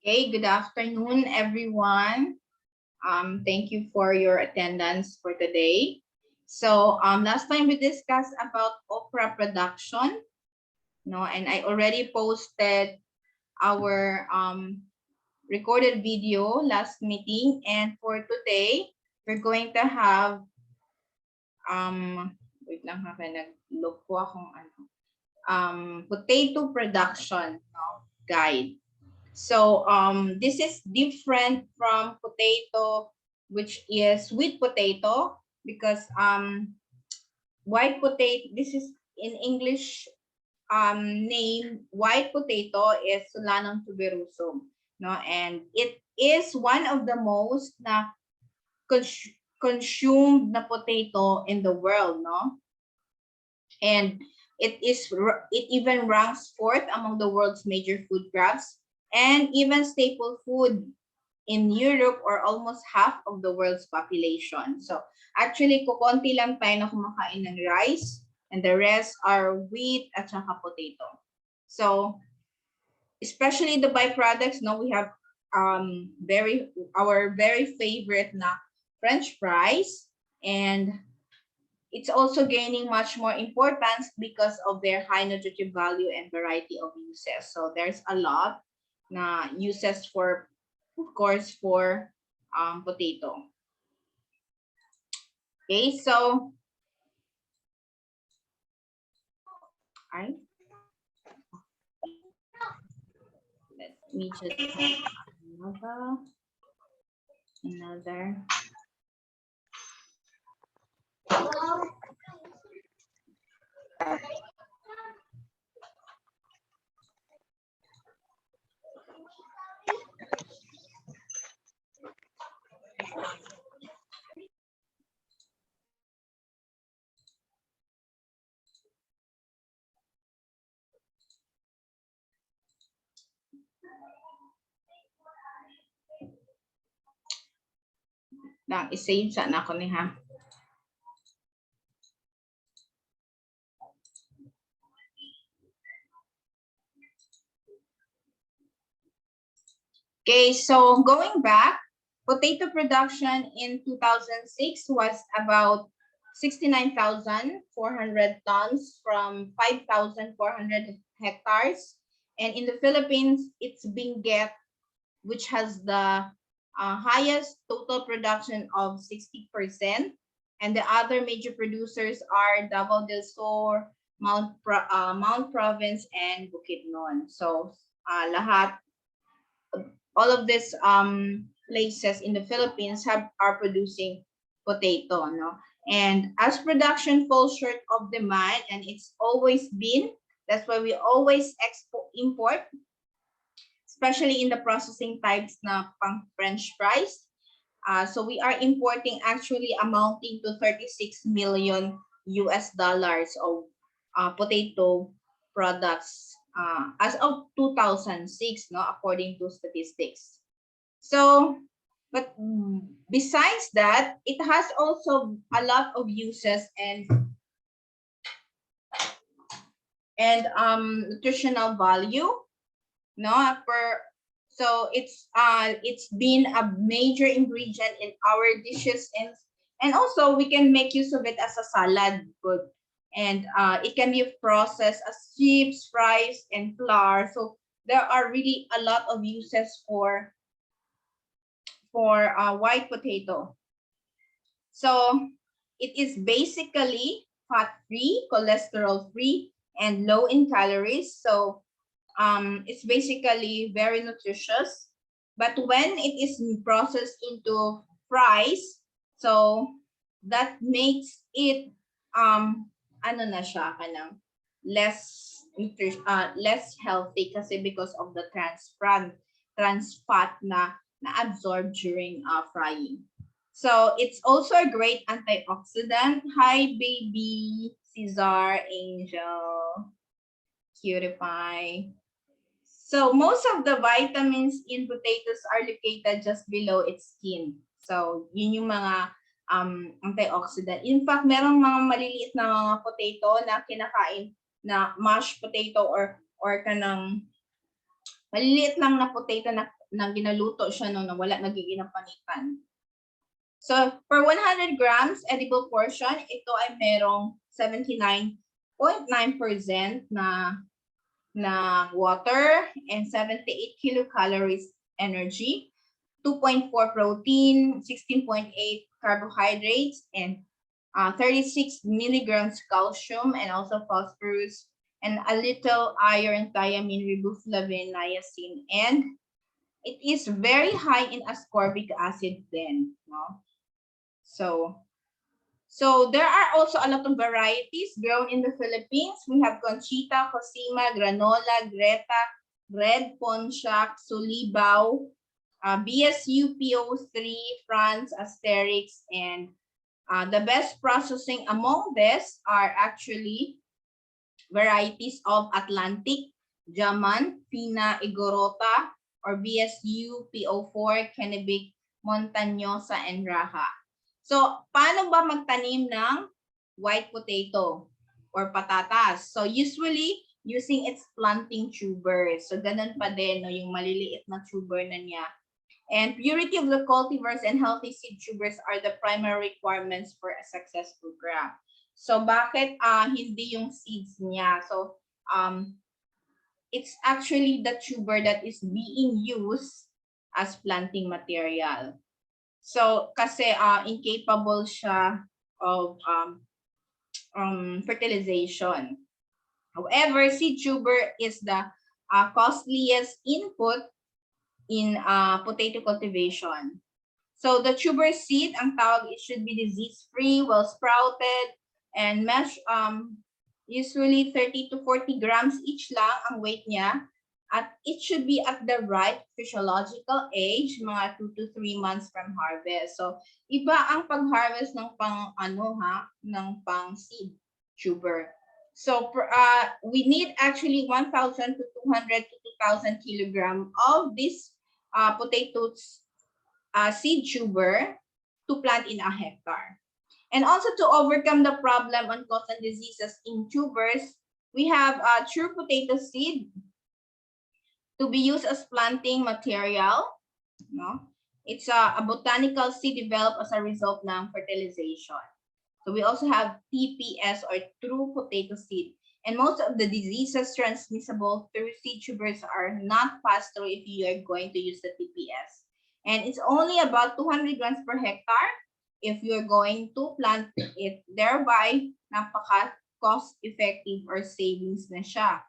Okay, good afternoon, everyone. Thank you for your attendance for today. So last time we discussed about okra production, and I already posted our recorded video last meeting. And for today, we're going to have wait lang ha, kaya nag-look ko akong potato production guide. So this is different from potato, which is sweet potato, because white potato, this is in English name, white potato is Solanum tuberosum, and it is one of the most consumed na potato in the world, and it even ranks fourth among the world's major food crops and even staple food in Europe, or almost half of the world's population. So actually, kukonti lang tayo na kumakain ng rice, and the rest are wheat at saka potato. So especially the byproducts, we have our very favorite na French fries, and it's also gaining much more importance because of their high nutritive value and variety of uses. So there's a lot na uses for, of course, for potato. Okay, so let me just have another. Lang, i-save sana ako ni ha. Okay, so going back, potato production in 2006 was about 69,400 tons from 5,400 hectares. And in the Philippines, it's Benguet, which has the highest total production of 60%. And the other major producers are Davao del Sur, Mount Province, and Bukidnon. So lahat, all of these places in the Philippines are producing potato, And as production falls short of demand, and it's always been, that's why we always import, especially in the processing types na pang French fries. So we are importing actually amounting to 36 million US dollars of potato products as of 2006, according to statistics. So, but besides that, it has also a lot of uses and nutritional value, so it's been a major ingredient in our dishes, and also we can make use of it as a salad food, and it can be processed as chips, fries, and flour. So there are really a lot of uses for white potato. So it is basically fat-free, cholesterol-free, and low in calories. So it's basically very nutritious. But when it is processed into fries, so that makes it less healthy kasi because of the trans fat na absorbed during frying. So it's also a great antioxidant. Hi, baby, Cesar, Angel, Cutie Pie. So most of the vitamins in potatoes are located just below its skin. So yun yung mga antioxidant. In fact, merong mga maliliit na mga potato na kinakain na mashed potato or kanang Maliliit lang na potato na ginaluto siya no, na wala nagiging panitan. So, per 100 grams edible portion, ito ay merong 79.9% na water and 78 kilocalories energy, 2.4 protein, 16.8 carbohydrates, and 36 milligrams calcium, and also phosphorus, and a little iron, thiamine, riboflavin, niacin, and it is very high in ascorbic acid then, no? So there are also a lot of varieties grown in the Philippines. We have Conchita, Cosima, Granola, Greta, Red Pontiac, Sulibao, BSU, PO3, France, Asterix, and the best processing among these are actually varieties of Atlantic, Jaman, Fina, Igorota, or BSU, PO4, Kennebec, Montañosa, and Raha. So, paano ba magtanim ng white potato or patatas? So, usually, using its planting tubers. So, ganun pa din, no, yung maliliit na tuber na niya. And purity of the cultivars and healthy seed tubers are the primary requirements for a successful crop. So, bakit hindi yung seeds niya? So, it's actually the tuber that is being used as planting material. So, kasi incapable siya of fertilization. However, seed tuber is the costliest input in potato cultivation. So, the tuber seed, ang tawag, it should be disease-free, well-sprouted, and usually 30 to 40 grams each lang ang weight niya. At it should be at the right physiological age, mga 2 to 3 months from harvest. So, iba ang pag-harvest ng ng pang seed tuber. So, we need actually 1,000 to 200 to 2,000 kilogram of this potatoes seed tuber to plant in a hectare. And also to overcome the problem on cotton diseases in tubers, we have true potato seed to be used as planting material. No? It's a botanical seed developed as a result ng fertilization. So we also have TPS or true potato seed. And most of the diseases transmissible through seed tubers are not passed through if you are going to use the TPS. And it's only about 200 grams per hectare if you're going to plant it. Thereby, napaka cost-effective or savings na siya,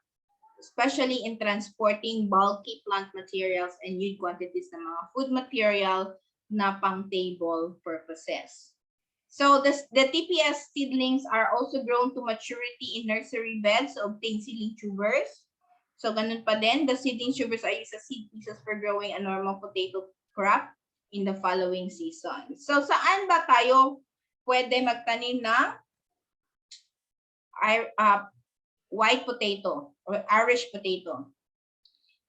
especially in transporting bulky plant materials and huge quantities ng mga food material na pang table purposes. So the TPS seedlings are also grown to maturity in nursery beds to obtain seedling tubers. So ganun pa din, the seedling tubers are used as seed pieces for growing a normal potato crop in the following season. So saan ba tayo pwede magtanim ng white potato or Irish potato?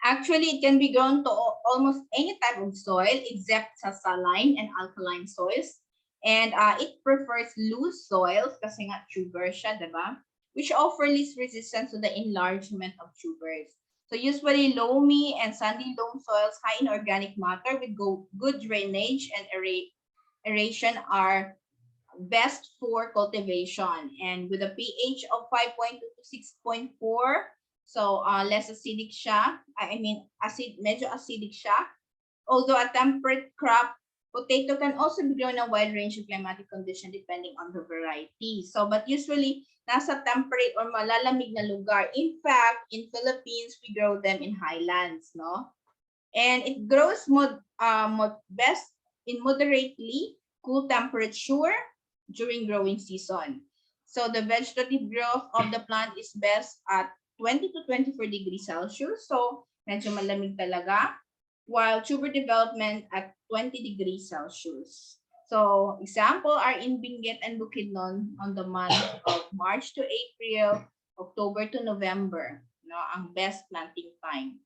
Actually, it can be grown to almost any type of soil except sa saline and alkaline soils. And it prefers loose soils kasi nga tuber siya, diba? Which offer least resistance to the enlargement of tubers. So usually loamy and sandy loam soils high in organic matter with good drainage and aeration are best for cultivation, and with a pH of 5.2 to 6.4, so less acidic siya. Medyo acidic siya. Although a temperate crop, potato can also be grown in a wide range of climatic conditions depending on the variety. So, but usually, nasa temperate or malalamig na lugar. In fact, in Philippines, we grow them in highlands, no? And it grows best in moderately cool temperature during growing season. So the vegetative growth of the plant is best at 20 to 24 degrees Celsius. So medyo malamig talaga. While tuber development at 20 degrees Celsius. So example are in Benguet and Bukidnon on the month of March to April, October to November, no, ang best planting time.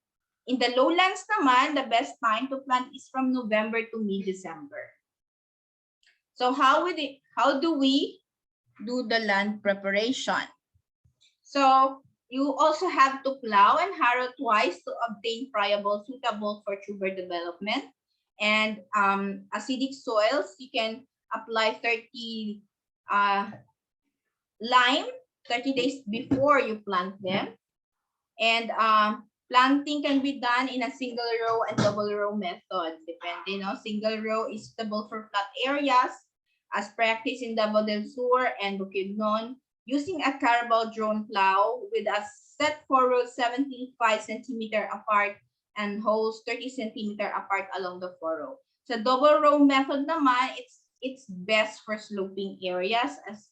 In the lowlands naman, the best time to plant is from November to mid-December. So how do we do the land preparation? So You also have to plow and harrow twice to obtain friable suitable for tuber development. And acidic soils, you can apply 30 lime 30 days before you plant them. And planting can be done in a single row and double row method. Depende, no? Single row is suitable for flat areas, as practiced in Davao del Sur and Bukidnon, using a Carabao drone plow with a set furrows 75 centimeter apart and holes 30 centimeter apart along the furrow. Sa double row method naman, it's best for sloping areas, as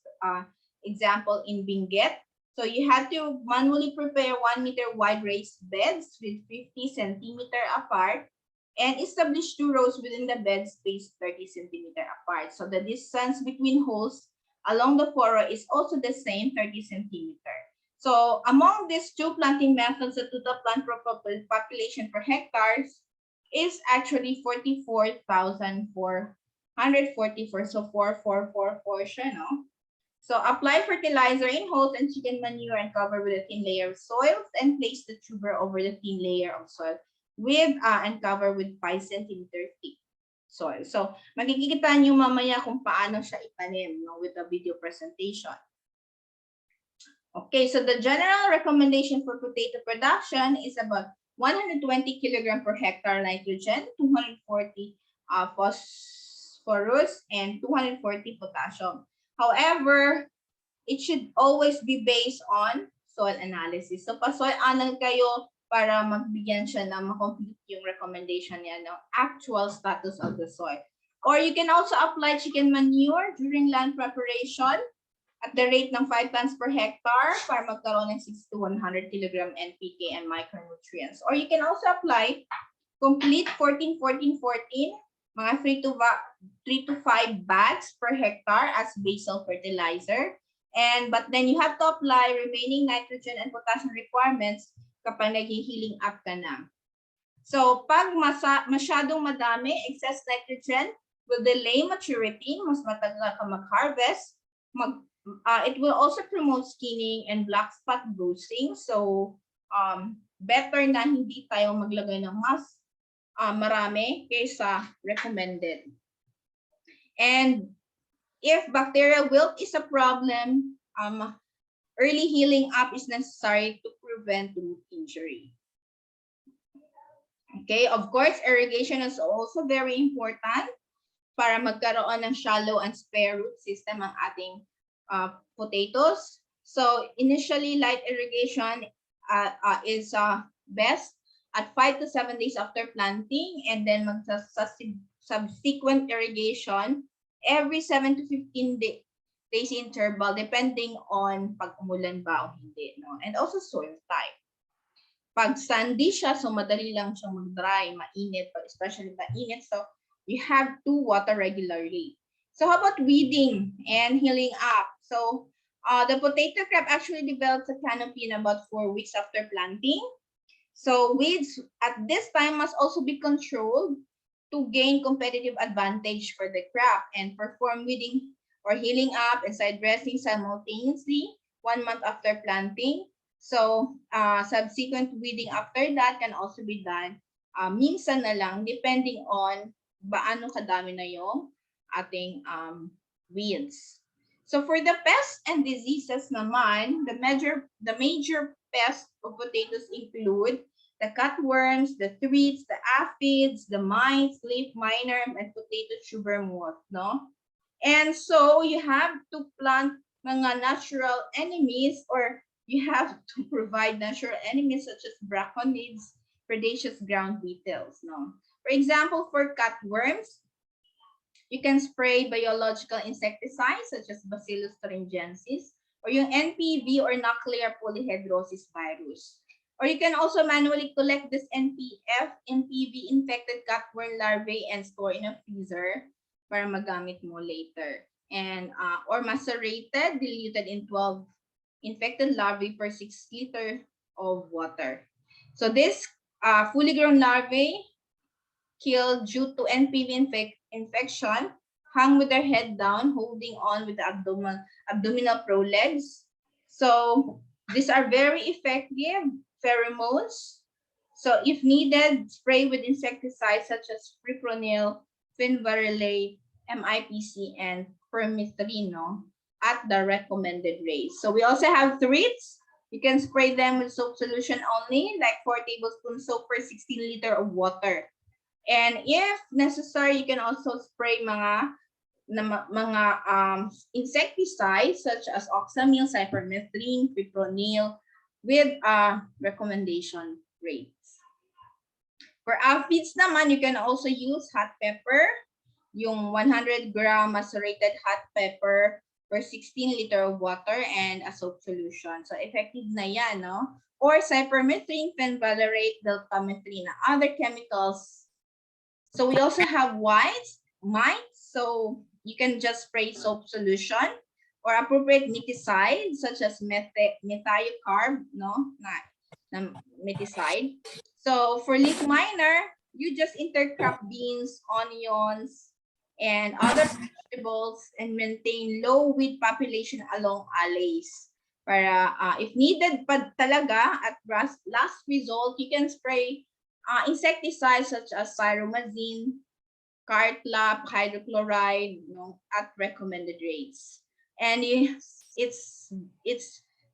example in Benguet. So you have to manually prepare 1 meter wide raised beds with 50 centimeter apart and establish 2 rows within the bed spaced 30 centimeter apart. So the distance between holes along the furrow is also the same, 30 centimeter. So among these two planting methods, the total plant population per hectares is actually 44,444. So 4444 siya, no? So apply fertilizer in holes and chicken manure and cover with a thin layer of soil and place the tuber over the thin layer of soil with and cover with 5 centimeter thick soil. So makikita niyo mamaya kung paano siya itanim, no, with the video presentation. Okay, so the general recommendation for potato production is about 120 kilogram per hectare nitrogen, 240 phosphorus, and 240 potassium. However, it should always be based on soil analysis. So pa-soil anal kayo para magbigyan siya na ma-complete yung recommendation niya ng actual status of the soil. Or you can also apply chicken manure during land preparation at the rate ng 5 tons per hectare para magkaroon ng 60 to 100 kilogram NPK and micronutrients. Or you can also apply complete 14-14-14, mga 3 to 5 bags per hectare as basal fertilizer. But then you have to apply remaining nitrogen and potassium requirements kapag nag-healing up ka na. So pag masyadong madami, excess nitrogen will delay maturity, mas matagal ka mag-harvest. It will also promote skinning and black spot bruising. So better na hindi tayo maglagay ng mas marami kaysa recommended. And if bacterial wilt is a problem, early healing up is necessary to prevent root injury. Okay, of course, irrigation is also very important para magkaroon ng shallow and spare root system ang ating potatoes. So initially, light irrigation is best at 5 to 7 days after planting, and then subsequent irrigation every 7 to 15 days interval depending on pag umulan ba o hindi, no? And also soil type. Pag sandy siya, so madali lang siyang mag-dry, mainit, especially mainit, so you have to water regularly. So how about weeding and healing up? So the potato crop actually develops a canopy in about 4 weeks after planting. So weeds at this time must also be controlled to gain competitive advantage for the crop, and perform weeding or healing up and side dressing simultaneously 1 month after planting. So subsequent weeding after that can also be done minsan na lang depending on baano kadami na yung ating weeds. So for the pests and diseases naman, the major pests of potatoes include the cutworms, the thrips, the aphids, the mites, leaf miner, and potato tuber moth, no? And so you have to plant mga natural enemies, or you have to provide natural enemies such as braconids, predaceous ground beetles, no? For example, for cutworms, you can spray biological insecticides such as Bacillus thuringiensis, or yung NPV or nuclear polyhedrosis virus. Or you can also manually collect this NPV infected cutworm larvae and store in a freezer para magamit mo later. And or macerated, diluted in 12 infected larvae per 6 liters of water. So this fully grown larvae killed due to NPV infection hung with their head down, holding on with the abdominal prolegs. So These are very effective pheromones. So if needed, spray with insecticides such as fipronil, fenvarilate, MIPC, and permethrin at the recommended rate. So we also have threads. You can spray them with soap solution only, like 4 tablespoons soap per 16 liter of water. And if necessary, you can also spray mga insecticides such as oxamil, cypermethrin, fipronil with recommendation rates. For aphids naman, you can also use hot pepper, yung 100 gram macerated hot pepper per 16 liter of water and a soap solution. So effective na yan, no? Or cypermethrin, fenvalerate, deltamethrin, other chemicals. So we also have mites. So you can just spray soap solution or appropriate miticide such as methiocarbamate, miticide. So for leaf miner, you just intercrop beans, onions, and other vegetables and maintain low weed population along alleys. Para if needed pa talaga at last result, you can spray insecticides such as cyromazine, cartlap, hydrochloride, at recommended rates. And it's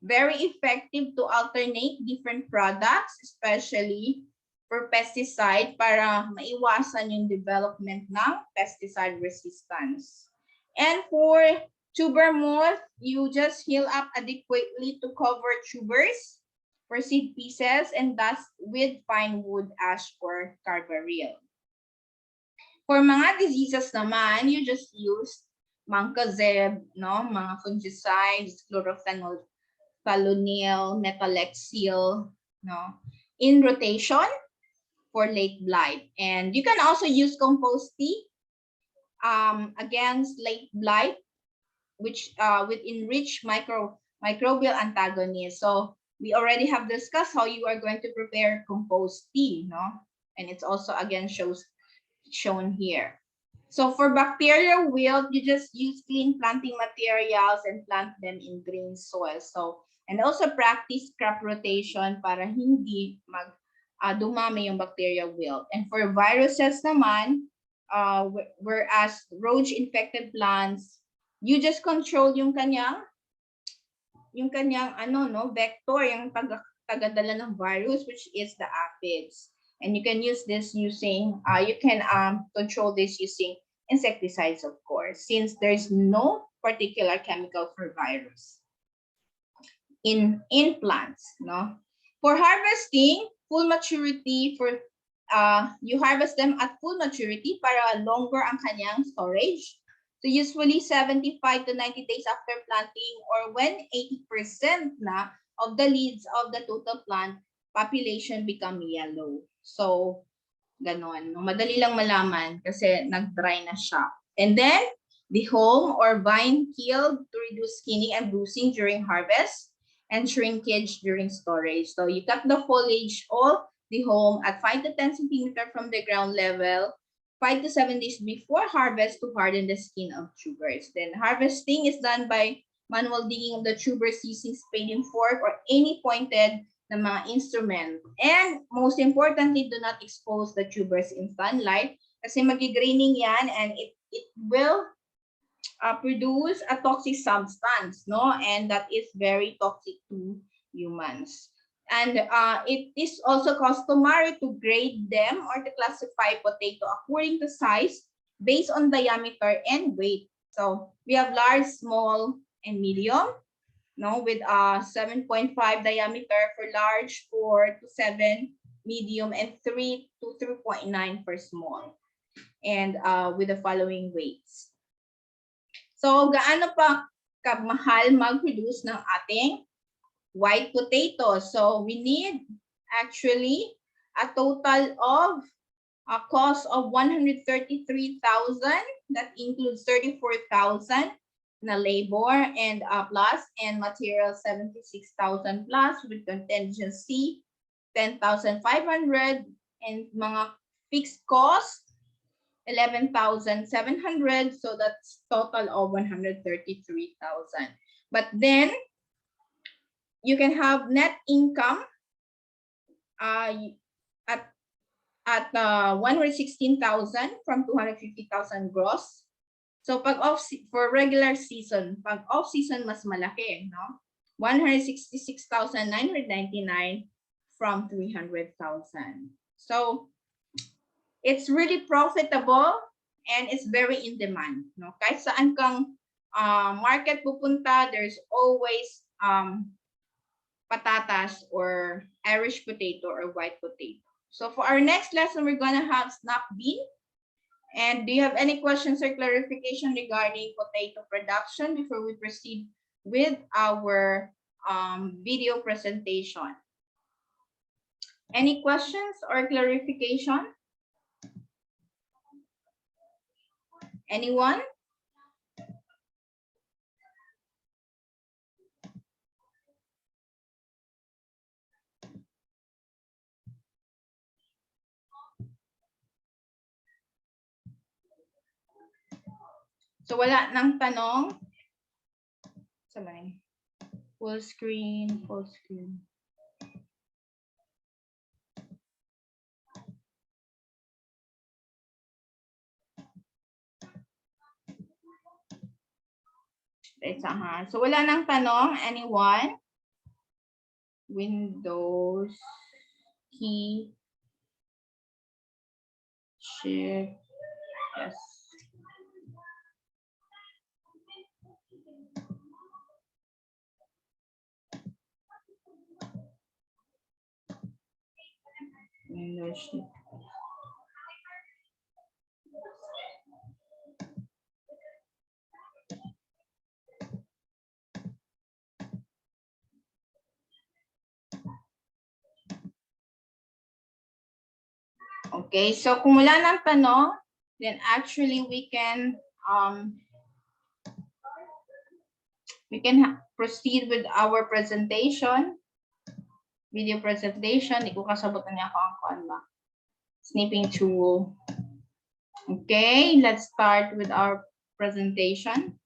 very effective to alternate different products, especially for pesticide para maiwasan yung development ng pesticide resistance. And for tuber moth, you just heal up adequately to cover tubers for seed pieces and dust with fine wood ash or carbaryl. For mga diseases naman, you just use mancozeb, mga fungicides, chlorothalonil, metalaxyl, in rotation for late blight. And you can also use compost tea against late blight, which with enriched microbial antagonists. So we already have discussed how you are going to prepare compost tea, and it's also again shown here. So for bacterial wilt, you just use clean planting materials and plant them in green soil. So and also practice crop rotation para hindi dumami yung bacterial wilt. And for viruses naman, whereas roach infected plants, you just control yung kanyang vector, yung tagadala ng virus, which is the aphids. And you can use this using, you can control this using insecticides, of course, since there's no particular chemical for virus in plants, For harvesting, full maturity, you harvest them at full maturity para longer ang kanyang storage. So usually 75 to 90 days after planting or when 80% na of the leaves of the total plant population become yellow. So, ganon. Madali lang malaman kasi nag-dry na siya. And then, the home or vine killed to reduce skinning and bruising during harvest and shrinkage during storage. So, you cut the foliage of the home at 5 to 10 centimeters from the ground level 5 to 7 days before harvest to harden the skin of tubers. Then, harvesting is done by manual digging of the tubers using spade and fork or any pointed na mga instrument. And most importantly, do not expose the tubers in sunlight kasi magi-graining yan and it will produce a toxic substance, and that is very toxic to humans. And it is also customary to grade them or to classify potato according to size based on diameter and weight. So we have large, small, and medium. With 7.5 diameter for large, 4 to 7 medium, and 3 to 3.9 for small. And with the following weights. So, gaano pa kamahal mag-produce ng ating white potato? So, we need actually a total of a cost of 133,000. That includes 34,000. Na labor and plus and material 76,000 plus with contingency 10,500 and mga fixed cost 11,700, so that's total of 133,000. But then you can have net income at 116,000 from 250,000 gross. So pag for regular season, pag off season mas malaki, no? 166,999 from 300,000. So it's really profitable and it's very in demand, no? Kahit saan kang market pupunta, there's always patatas or Irish potato or white potato. So for our next lesson, we're gonna have snap bean. And do you have any questions or clarification regarding potato production before we proceed with our video presentation? Any questions or clarification? Anyone? So wala nang tanong. Sabay. Full screen, full screen. So wala nang tanong. Anyone? Windows, key, shift, yes. Windows, shift. Okay, so kung wala nang tanong, then actually we can proceed with our presentation, video presentation. Di ko kasabutan niya ako ang snipping tool. Okay, let's start with our presentation.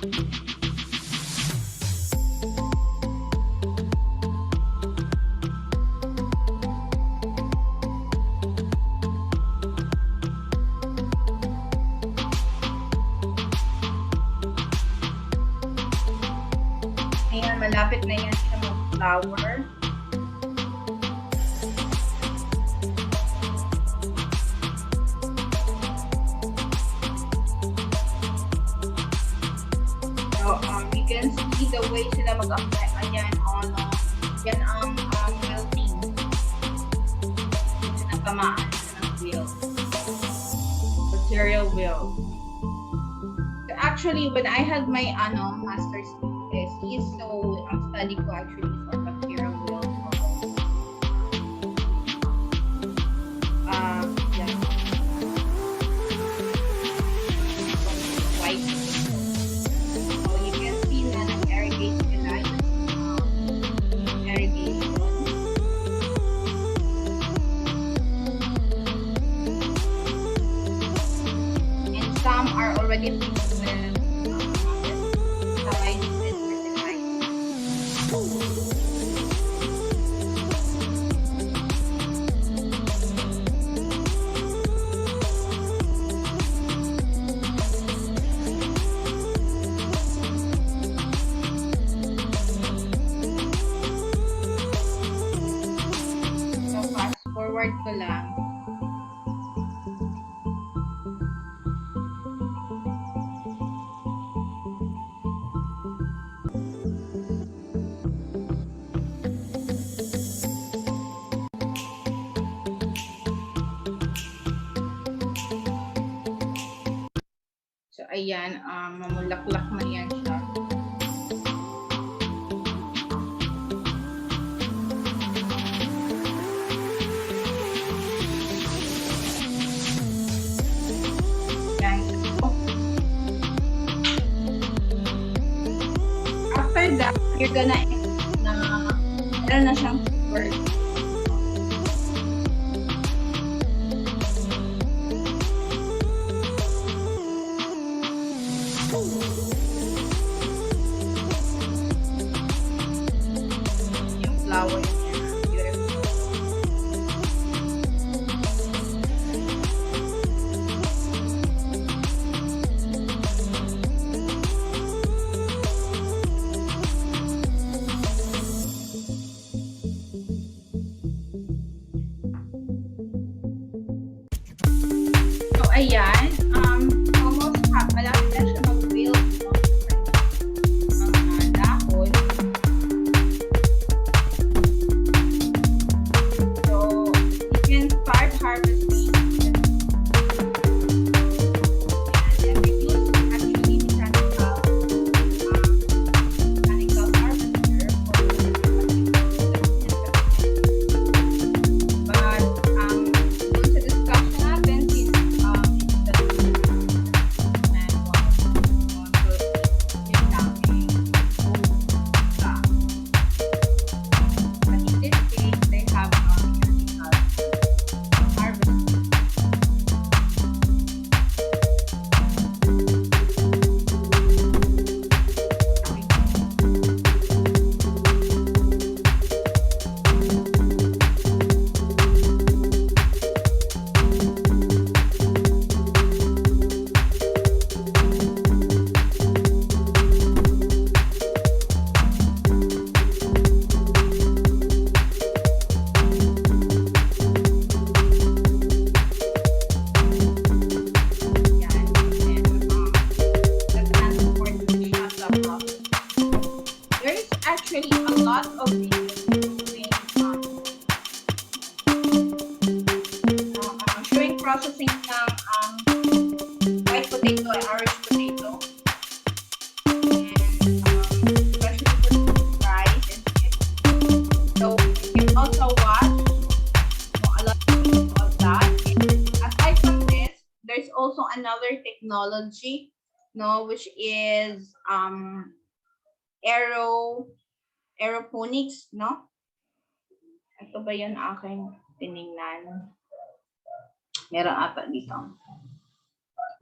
Ayan, malapit na yan siya mag-flower. So, you can see the way sila mag-apply. Ayan, yan ang melting. Ito ng tamaan ng wheel. Material wheel. So, actually, when I had my master's thesis, so ang study ko actually for material wheel. Yeah. White. So you can see na nag-irrigate sila yung irrigation. And some are already finished with side and fertilized. So fast forward ko lang. So ayan, mamulaklak na yan siya. Yan. After that, you're gonna meron na siyang word. Yung flower niya. Beautiful. So, ayan. Almost malapit na siya mag-build ng dahon. So, you can start harvesting. And we use actually mechanical harvester for but dun sa discussion natin since manual yun lang but in this case they have mechanical harvester. There is actually a lot of videos showing processing ng white potato and orange potato. And especially for fries and chips. So you can also watch a lot of that. And aside from this, there's also another technology, which is aeroponics, no? Ito ba yun aking tinignan? Meron ata dito.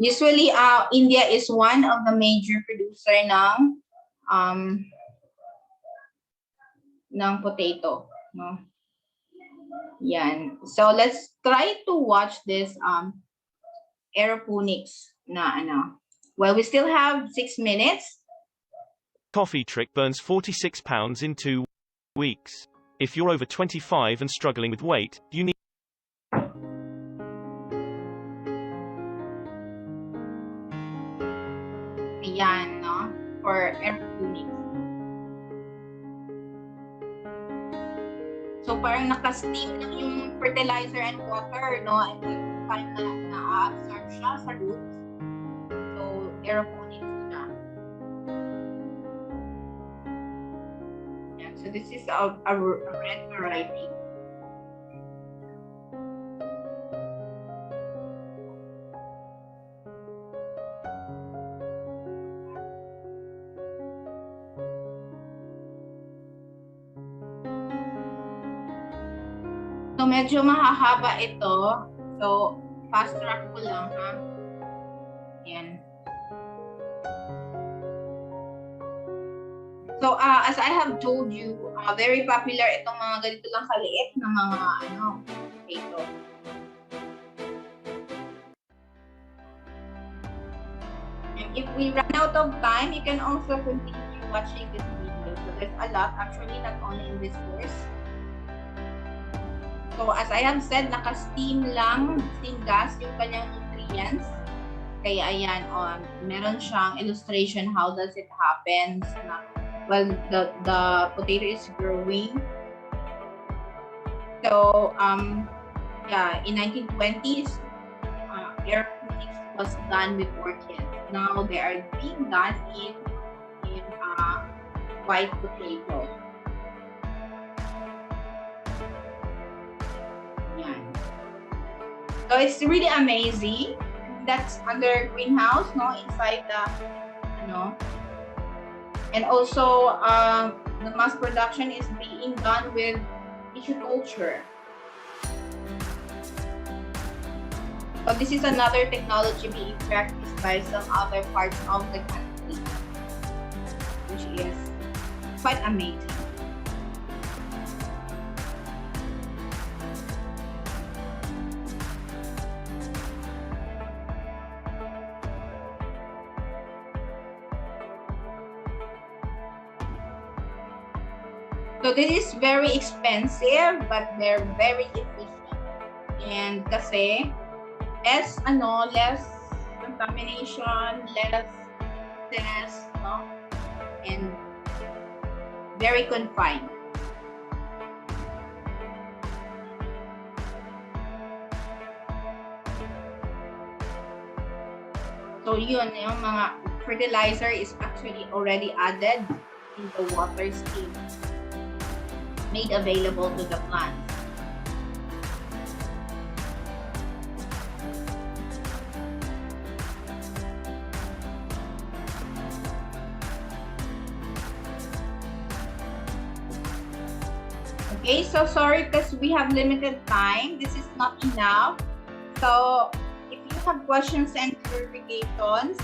Usually, India is one of the major producer ng potato, no? Yan. So let's try to watch this aeroponics na ano. Well, we still have 6 minutes. Coffee trick burns 46 pounds in 2 weeks. If you're over 25 and struggling with weight, you need Ayan, no? For aeroponics. So parang naka-steam lang yung fertilizer and water, no? And then time na na-absorb siya sa roots. So aeroponics siya. Yeah, so this is a red variety. So medyo mahahaba ito. So fast track ko lang, ha? Yan. So as I have told you, very popular itong mga ganito lang kaliit na mga potato. And if we run out of time, you can also continue watching this video. So there's a lot, actually, not only in this course. So as I have said, naka-steam lang, steam gas yung kanyang ingredients. Kaya ayan, meron siyang illustration how does it happen. Well, the potato is growing. So yeah, in 1920s, aeroponics was done with orchids. Now they are being done in white potato. So it's really amazing. That's under greenhouse, no, inside the, and also the mass production is being done with tissue culture. So this is another technology being practiced by some other parts of the country, which is quite amazing. So this is very expensive, but they're very efficient. And kasi less contamination, less stress, no? And very confined. So yun, yung mga fertilizer is actually already added in the water stream, made available to the plants. Okay, so sorry because we have limited time. This is not enough. So if you have questions and clarifications,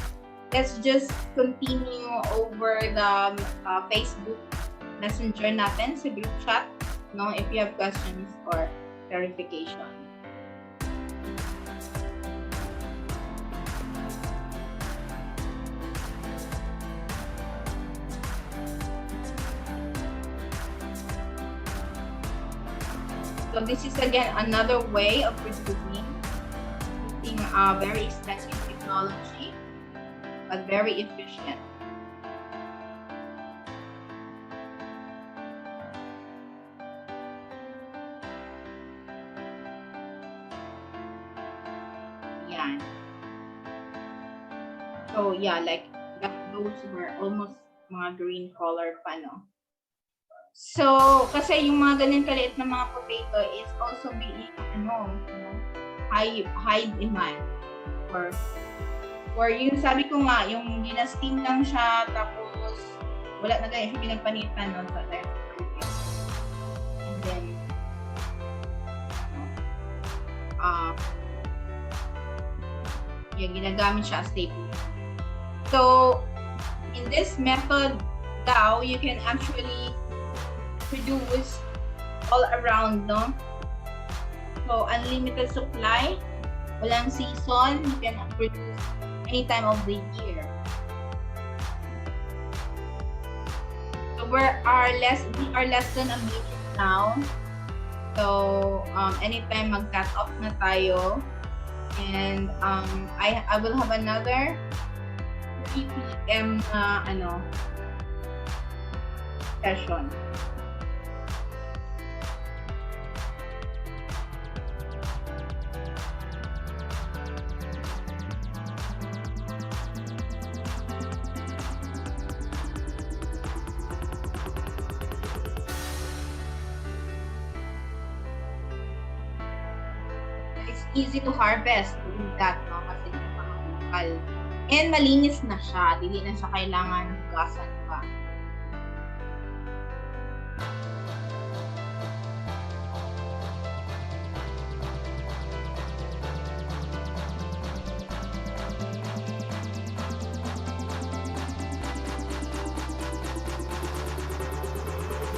let's just continue over the Facebook Messenger natin sa group chat, no, if you have questions or clarification. So this is again another way of producing using very expensive technology, but very efficient. Yan. So yeah, like those were almost mga green color pa, no? So, kasi yung mga ganun kaliit na mga potato is also being, high demand. Or yung sabi ko nga, yung gina-steam lang siya, tapos wala na ganyan siya pinagpanitan, no? So, and then, Yung ginagamit siya as staple. So, in this method daw, you can actually produce all around, no? So, unlimited supply, walang season, you can produce any time of the year. So, we are less than a minute now. So, anytime mag-cut off na tayo. And I will have another 3 p.m. Session. Easy to harvest with that, no? Kasi local. And malinis na siya. Dili na siya kailangan hugasan pa.